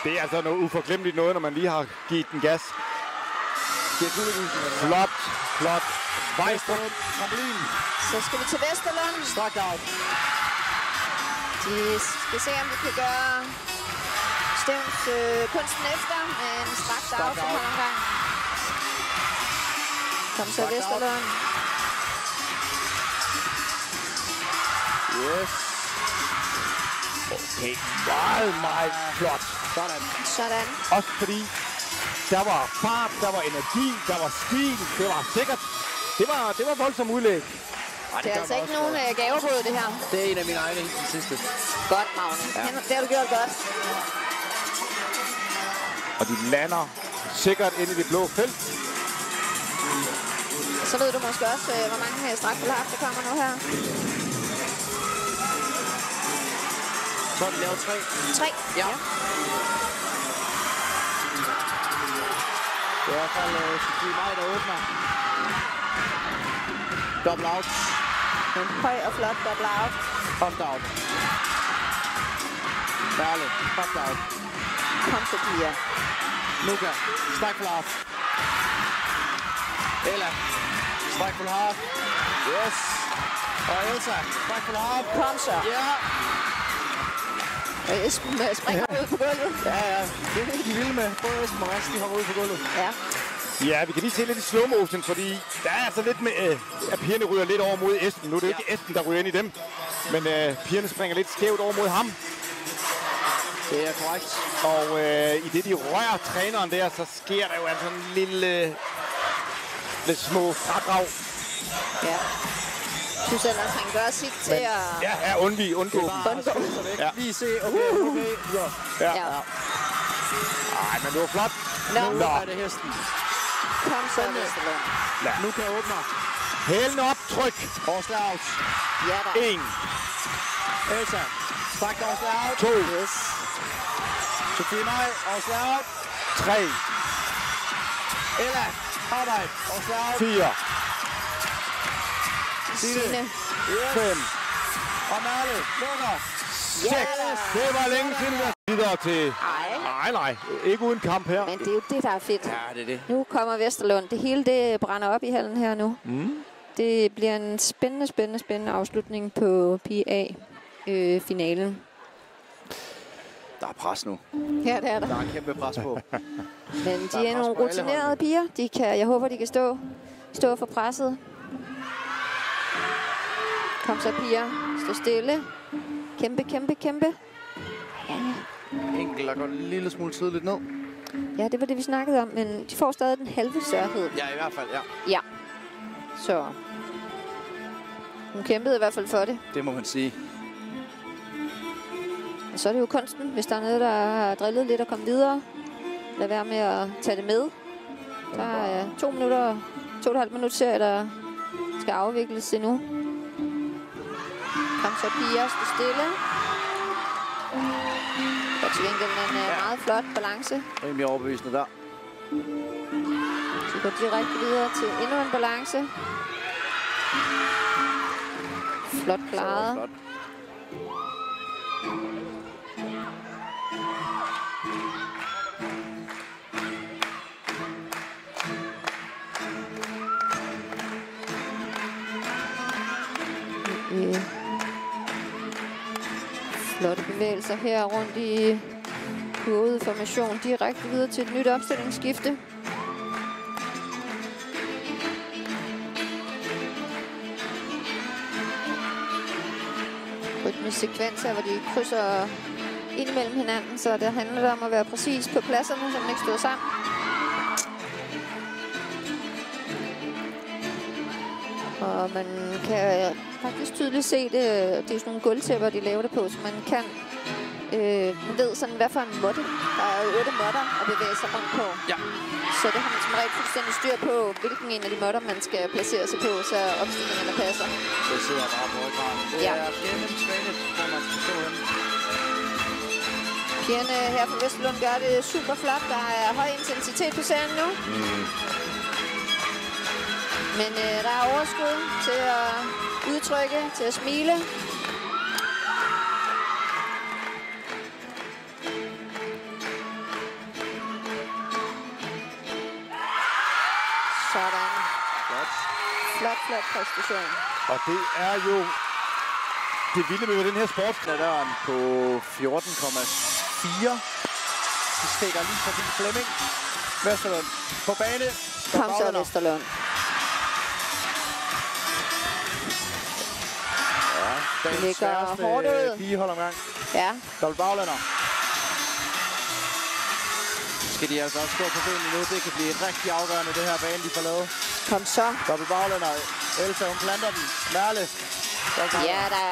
Det er altså noget uforglemmeligt noget, når man lige har givet den gas. Flot. Vejstrup. Så skal vi til Vesterlund. Strakt out. De skal se, om vi kan gøre Stevns kunsten efter en strakt out for omgang. Kom så Vesterlund. Yes. Okay, meget flot. Sådan. Også fordi der var fart, der var energi, der var stil, det var sikkert. Det var voldsomt udlæg. Det er altså ikke nogen gavebrød, det her. Det er en af mine egne i den sidste. Godt, Magne. Ja. Det har du gjort godt. Og de lander sikkert ind i det blå felt. Så ved du måske også, hvor mange strakpålap der kommer nu her. Så den laver 3. 3? Ja. Det er i hvert fald Sofie Maj, der åbner. Double out. En høj og flot double out. Pumped out. Perle. Pumped out. Kom så, Pia. Luca. Strike for half. Ella. Strike for half. Yes. Og Elsa. Strike for half. Kom så. Ja. Og Esben springer ud på gulvet. Ja. Det er det, de vilde med. Både Esben og resten hopper ud på gulvet. Ja. Ja, vi kan lige se lidt i slow motion, fordi der er altså lidt med, at pigerne ryger lidt over mod Esben. Nu er det jo ikke Esben, der ryger ind i dem, men pigerne springer lidt skævt over mod ham. Det er korrekt. Og i det, de rører træneren der, så sker der jo altså en lidt små fradrag. Ja. Jeg synes ellers, han gør sit til at... Ja, undgå. Ja. Lige se, okay. Ja. Ja. Ej, men det var flot. Nu er det hesten. Kom så, Vesterlund. Ja. Nu kan jeg åbne. Hælen op, tryk. Årslag out. Ja da. 1. Elsa. Strakt årslag out. 2. Yes. Sofie Maj. Årslag out. 3. Ella. Arbejde. Årslag out. 4. Signe. 5. Og Merle. Lukker. 6. Det var længe siden, vi var videre til... Nej. Ikke uden kamp her. Men det er jo det, der er fedt. Ja, det er det. Nu kommer Vesterlund. Det hele, det brænder op i hallen her nu. Det bliver en spændende afslutning på PA-finalen. Der er pres nu. Ja, det er der. Der er en kæmpe pres på. Men de er nogle rutinerede piger. Jeg håber, de kan stå for presset. Kom så, piger. Stå stille. Kæmpe. Ja. Enkelt der går en lille smule tidligt ned. Ja, det var det, vi snakkede om. Men de får stadig den halve sørhed. Ja, i hvert fald, ja. Ja. Så. Hun kæmpede i hvert fald for det. Det må man sige. Og så er det jo kunsten, hvis der er noget, der har drillet lidt og komme videre. Lad være med at tage det med. Der er 2,5 minutter serie, der skal afvikles endnu. Kom så, piger, stå stille. Og til gengæld en meget flot balance. Rimelig overbevisende der. Så går direkte videre til endnu en balance. Flot klaret. Flot. Flotte bevægelser her rundt i kurveformation. Direkte videre til et nyt opstillingsskifte. Rytmesekvenser, hvor de krydser ind imellem hinanden, så det handler om at være præcis på pladserne, så man ikke støder sammen. Og man kan faktisk tydeligt se det. Det er jo sådan nogle gulvtæpper, de laver det på, så man kan man ved sådan, hvad for en måtte. Der er 8 måtter at bevæge sig rundt på. Ja. Så det har man som regel fuldstændig styr på, hvilken en af de måtter, man skal placere sig på, så opstillingerne passer. Det sidder bare på højgraden. Det er gennemtrænet, hvor man skal stå hen. Pigerne her fra Vesterlund gør det super flot. Der er høj intensitet på serien nu. Men der er overskud til at udtrykke, til at smile. Sådan. Godt. Flot præstation. Og det er jo det vilde med den her sport. Døren på 14,4. De stikker lige forbi Flemming. Vesterlund på bane. Kom så, Vesterlund. Ja, Det ligger hårdt ud. pigeholdomgang. Ja. Dobbelt baglænder. Skal de altså også gå på benene nu. Det kan blive rigtig afgørende, det her bane, de får lavet. Kom så. Dobbelt baglænder. Elsa, hun planter den. Merle. Ja da.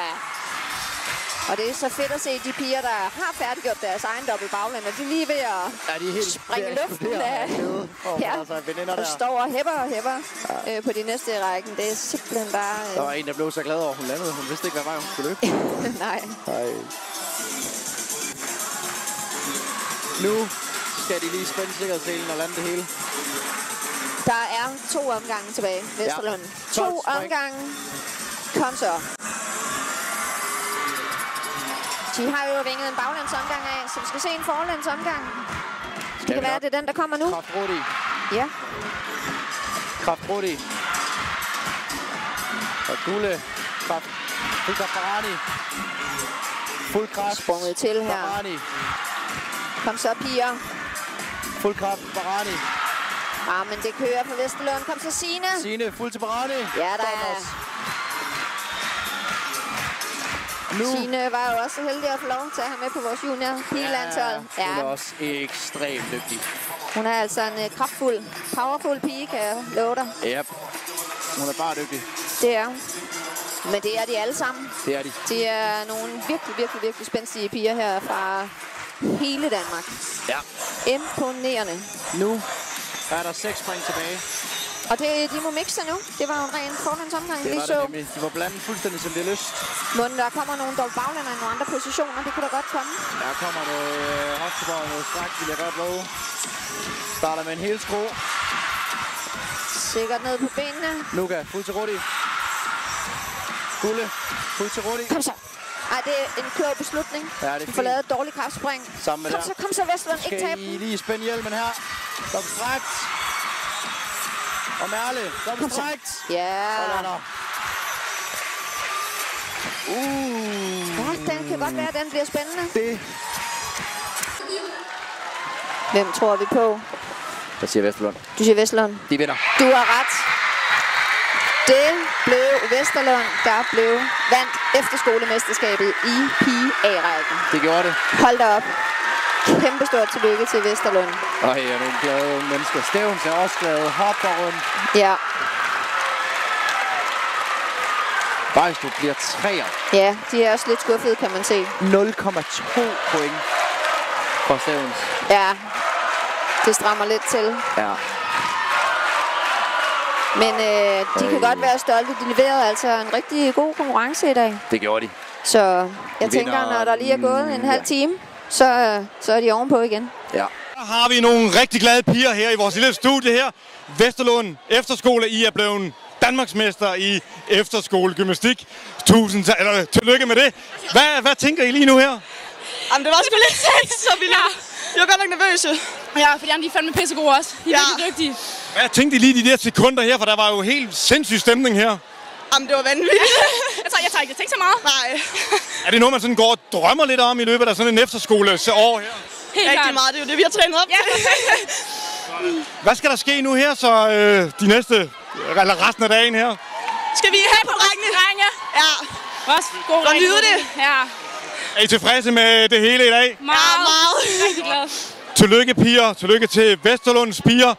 Og det er så fedt at se de piger, der har færdiggjort deres egen dobbelt baglænder. De er lige ved at de er helt springe luften af. Ja, og står og hæpper på de næste i rækken. Det er simpelthen bare... Der var en, der blev så glad over, hun landede. Hun vidste ikke, hvad vej hun skulle løbe. Nej. Nu skal de lige spænde sikkerhedsselen og lande det hele. Der er 2 omgange tilbage, Vesterlund. Ja. 2 omgange. Kom så. De har jo vinget en baglandsomgang af, så vi skal se en forlandsomgang. Det kan være, det er den, der kommer nu. Kraftrodig. Ja. Kraftrodig. Og Gulle. Fuld kraft Barani. Fuld kraft. Sprunget til her. Barani. Kom så, piger. Fuld kraft Barani. Ja, men det kører for Vesterlund. Kom så, Signe. Signe, fuld til Barani. Ja, da. Signe var jo også så heldig at få lov til at have med på vores junior-pigelandshold. Ja, hun er også ekstremt dygtig. Hun er altså en kraftfuld, powerful pige, kan jeg love dig. Ja, hun er bare dygtig. Det er. Men det er de alle sammen. Det er de. Det er nogle virkelig spændstige piger her fra hele Danmark. Ja. Imponerende. Nu er der 6 spring tilbage. Og de må mixe nu. Det var jo en ren forlandsomgang, det lige var så. det nemlig. De var blandet fuldstændig, som det er lyst. Men der kommer nogle dobbelt baglænder i nogle andre positioner. Det kunne da godt komme. Der kommer noget hofteborg, noget stræk, vil jeg godt love. Starter med en hel skrå. Sikkert ned på benene. Nuka, fuld til Rudi. Gulle, fuld til Rudi. Kom så. Ej, det er en klog beslutning. Ja, det er vi får lavet et dårligt kraftspring. Sammen med kom så, Vesterlund. Ikke tabe den. Skal I lige spænde hjelmen her. Dobbelt strækt. Og Merle, dobbelt strækt. Ja. Og lander. Ja, den kan godt være, at den bliver spændende. Det. Hvem tror vi på? Jeg siger Vesterlund. Du siger Vesterlund. De vinder. Du har ret. Det blev Vesterlund, der vandt efterskolemesterskabet i pige A-rækken. Det gjorde det. Hold da op. Kæmpe stort tillykke til Vesterlund. Og her er nogle glade unge mennesker. Stævns er også glade. Hopper rundt. Ja. Vejstrup bliver 3'er. Ja, de er også lidt skuffede, kan man se. 0,2 point for Stævns. Ja, det strammer lidt til. Ja. Men de kan godt være stolte. De leverede altså en rigtig god konkurrence i dag. Det gjorde de. Så jeg tænker, når der lige er gået en halv time, så er de ovenpå igen. Ja. Så har vi nogle rigtig glade piger her i vores lille studie her. Vesterlund Efterskole, I er blevet Danmarksmester i efterskolegymnastik. Tillykke med det. Hvad tænker I lige nu her? Jamen, det var sgu lidt tæt, så vi var godt nok nervøse. Ja, for de er fandme pissegode også. De er virkelig dygtige. Hvad tænkte I lige de der sekunder her, for der var jo helt sindssyg stemning her. Jamen, det var vanvittigt. jeg tager ikke så meget. Nej. Er det noget, man sådan går og drømmer lidt om i løbet af sådan en efterskoleår her? Helt rigtig meget. Det er jo det, vi har trænet op. Ja. Hvad skal der ske nu her, så eller resten af dagen her? Skal vi have på drengene? Ja. Også god og nyde det. Ja. Er I tilfredse med det hele i dag? Meget. Rigtig glad. Tillykke piger. Tillykke til Vesterlunds piger.